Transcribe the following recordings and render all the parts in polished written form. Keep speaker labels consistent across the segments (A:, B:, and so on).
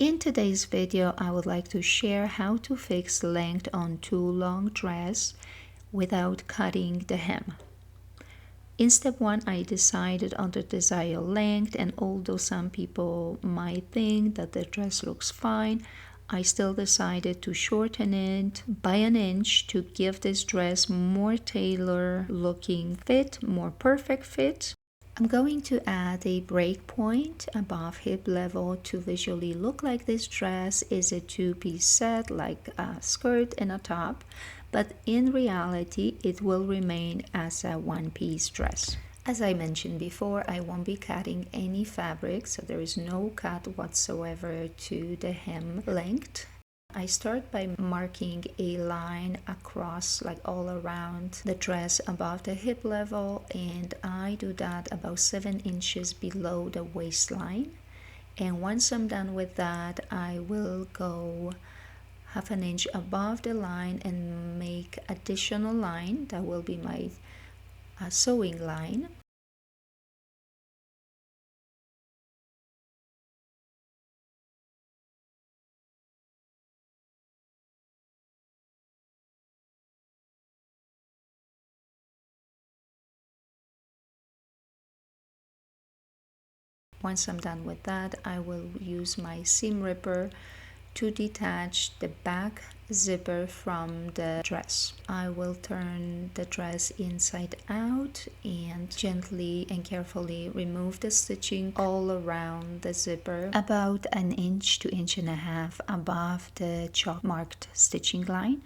A: In today's video, I would like to share how to fix length on too long dress without cutting the hem. In step 1, I decided on the desired length, and although some people might think that the dress looks fine, I still decided to shorten it by an inch to give this dress more tailor looking fit, more perfect fit. I'm going to add a break point above hip level to visually look like this dress is a two-piece set, like a skirt and a top, but in reality it will remain as a one-piece dress. As I mentioned before, I won't be cutting any fabric, so there is no cut whatsoever to the hem length. I start by marking a line across, like all around the dress above the hip level, and I do that about 7 inches below the waistline. And once I'm done with that, I will go half an inch above the line and make additional line. That will be my sewing line. Once I'm done with that, I will use my seam ripper to detach the back zipper from the dress. I will turn the dress inside out and gently and carefully remove the stitching all around the zipper, about an inch to inch and a half above the chalk marked stitching line,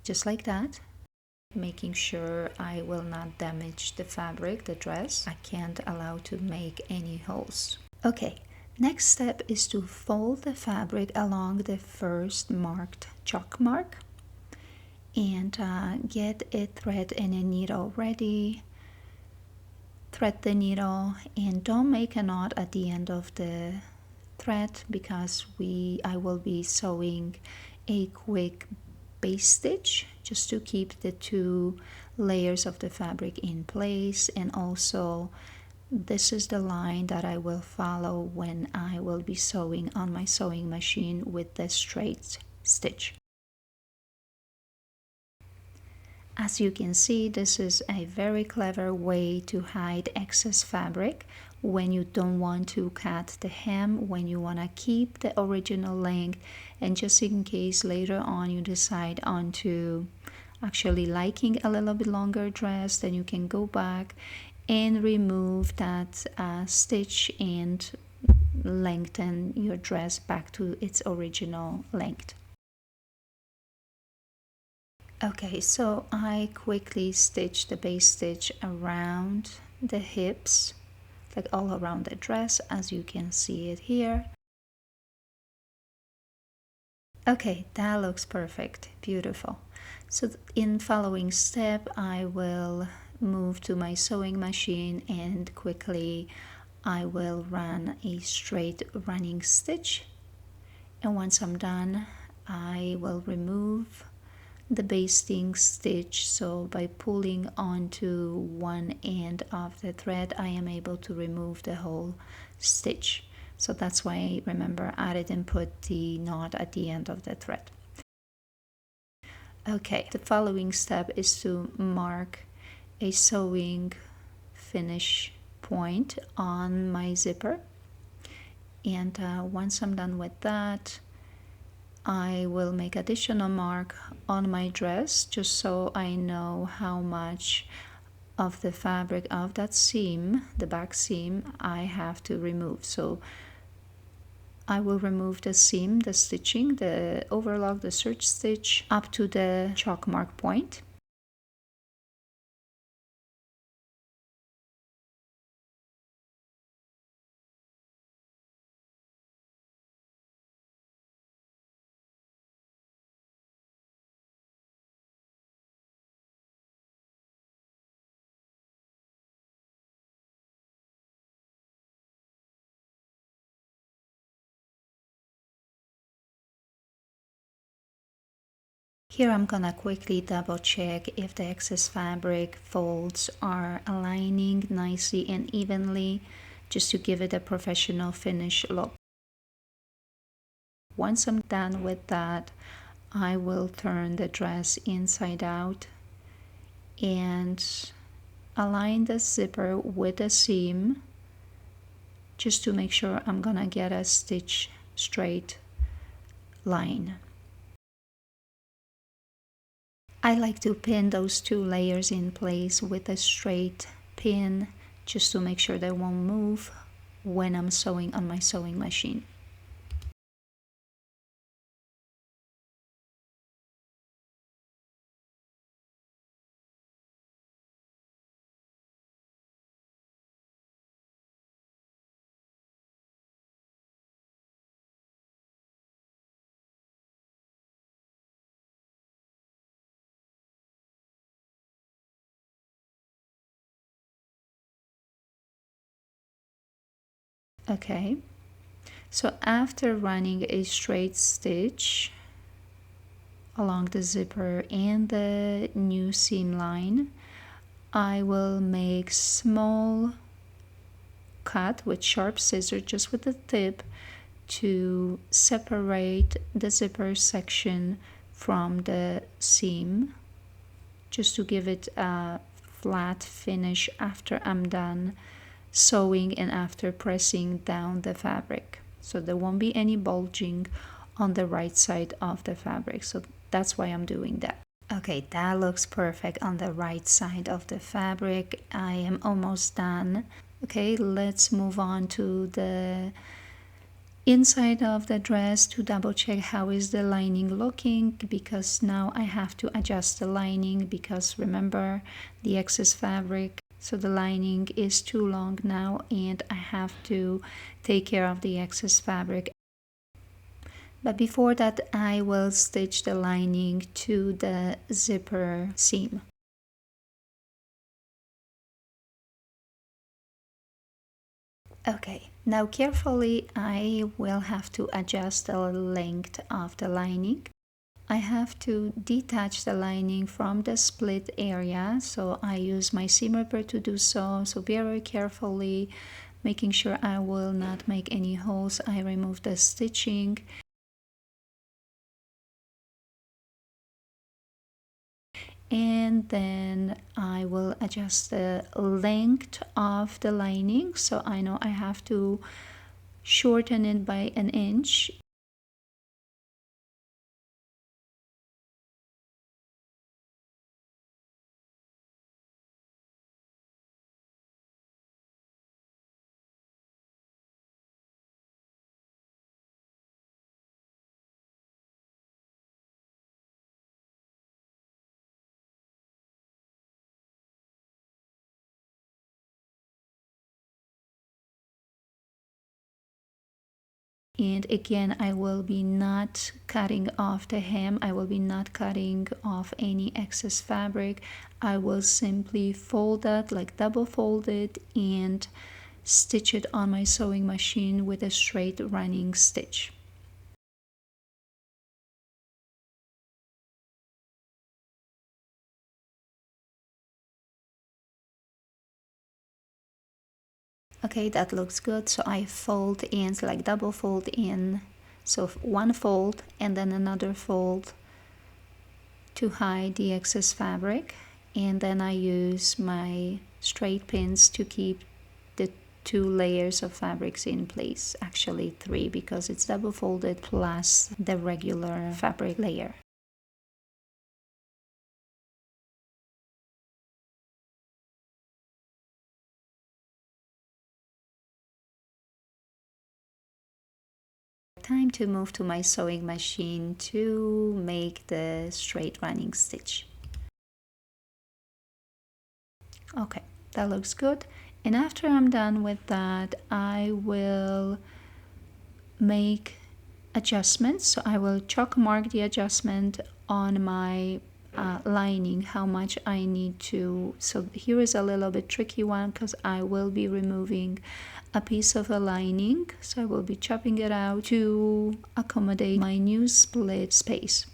A: just like that. Making sure I will not damage the fabric, the dress. I can't allow to make any holes. Okay, next step is to fold the fabric along the first marked chalk mark and get a thread and a needle ready. Thread the needle and don't make a knot at the end of the thread because I will be sewing a quick base stitch just to keep the two layers of the fabric in place. And also this is the line that I will follow when I will be sewing on my sewing machine with the straight stitch. As you can see, this is a very clever way to hide excess fabric when you don't want to cut the hem, when you want to keep the original length, and just in case later on you decide on to actually liking a little bit longer dress, then you can go back and remove that stitch and lengthen your dress back to its original length. Okay, so I quickly stitch the base stitch around the hips, like all around the dress, as you can see it here. Okay, that looks perfect, beautiful. So in following step, I will move to my sewing machine and quickly I will run a straight running stitch. And once I'm done, I will remove the basting stitch. So by pulling onto one end of the thread, I am able to remove the whole stitch. So that's why, remember, I didn't put the knot at the end of the thread. Okay, the following step is to mark a sewing finish point on my zipper. And once I'm done with that, I will make additional mark on my dress just so I know how much of the fabric of that seam, the back seam, I have to remove. So I will remove the seam, the stitching, the overlock, the serge stitch up to the chalk mark point. Here I'm gonna quickly double check if the excess fabric folds are aligning nicely and evenly, just to give it a professional finish look. once I'm done with that, I will turn the dress inside out and align the zipper with the seam just to make sure I'm gonna get a stitch straight line. I like to pin those two layers in place with a straight pin just to make sure they won't move when I'm sewing on my sewing machine. Okay, so after running a straight stitch along the zipper and the new seam line, I will make small cut with sharp scissors just with the tip to separate the zipper section from the seam, just to give it a flat finish after I'm done sewing and after pressing down the fabric. So there won't be any bulging on the right side of the fabric. So that's why I'm doing that. Okay, that looks perfect on the right side of the fabric. I am almost done. Okay, let's move on to the inside of the dress to double check how is the lining looking, because now I have to adjust the lining because remember the excess fabric, so the lining is too long now and I have to take care of the excess fabric. But before that I will stitch the lining to the zipper seam. Okay, now carefully I will have to adjust the length of the lining. I have to detach the lining from the split area, so I use my seam ripper to do so. So very carefully, making sure I will not make any holes, I remove the stitching. And then I will adjust the length of the lining, so I know I have to shorten it by an inch. And again, I will be not cutting off the hem, I will be not cutting off any excess fabric. I will simply fold that, like double fold it, and stitch it on my sewing machine with a straight running stitch. Okay, that looks good. So I fold in, so like double fold in, so one fold and then another fold to hide the excess fabric, and then I use my straight pins to keep the two layers of fabrics in place, actually three because it's double folded plus the regular fabric layer. Time to move to my sewing machine to make the straight running stitch. Okay, that looks good. And after I'm done with that, I will make adjustments. So I will chalk mark the adjustment on my lining, how much I need to. So here is a little bit tricky one because I will be removing a piece of a lining. So I will be chopping it out to accommodate my new split space.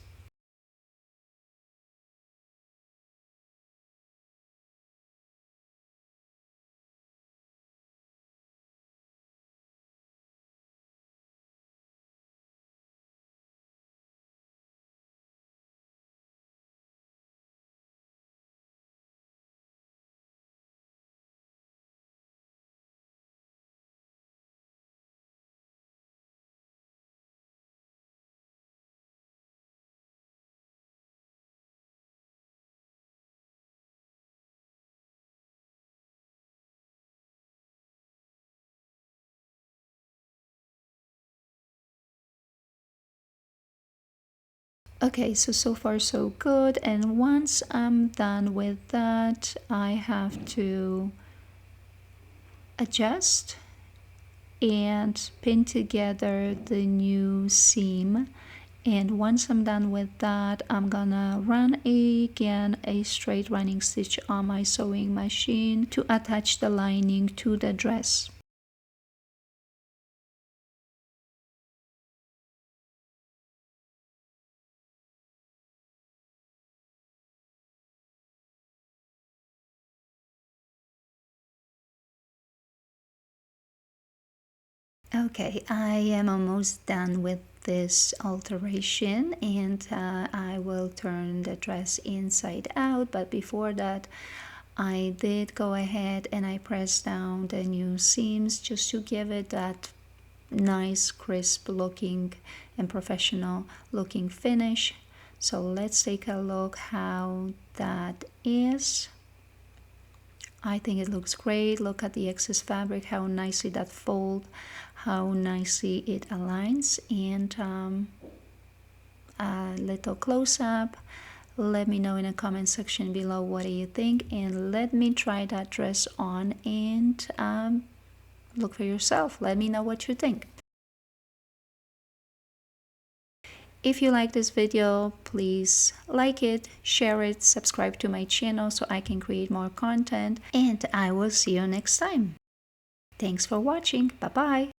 A: Okay, so far so good. And once I'm done with that, I have to adjust and pin together the new seam. And once I'm done with that, I'm gonna run again a straight running stitch on my sewing machine to attach the lining to the dress. Okay, I am almost done with this alteration, and I will turn the dress inside out. But before that, I did go ahead and I pressed down the new seams just to give it that nice crisp looking and professional looking finish. So let's take a look how that is. I think it looks great. Look at the excess fabric, how nicely that fold, how nicely it aligns. And a little close-up. Let me know in the comment section below what do you think, and let me try that dress on and look for yourself. Let me know what you think. If you like this video, please like it, share it, subscribe to my channel so I can create more content, and I will see you next time. Thanks for watching. Bye bye.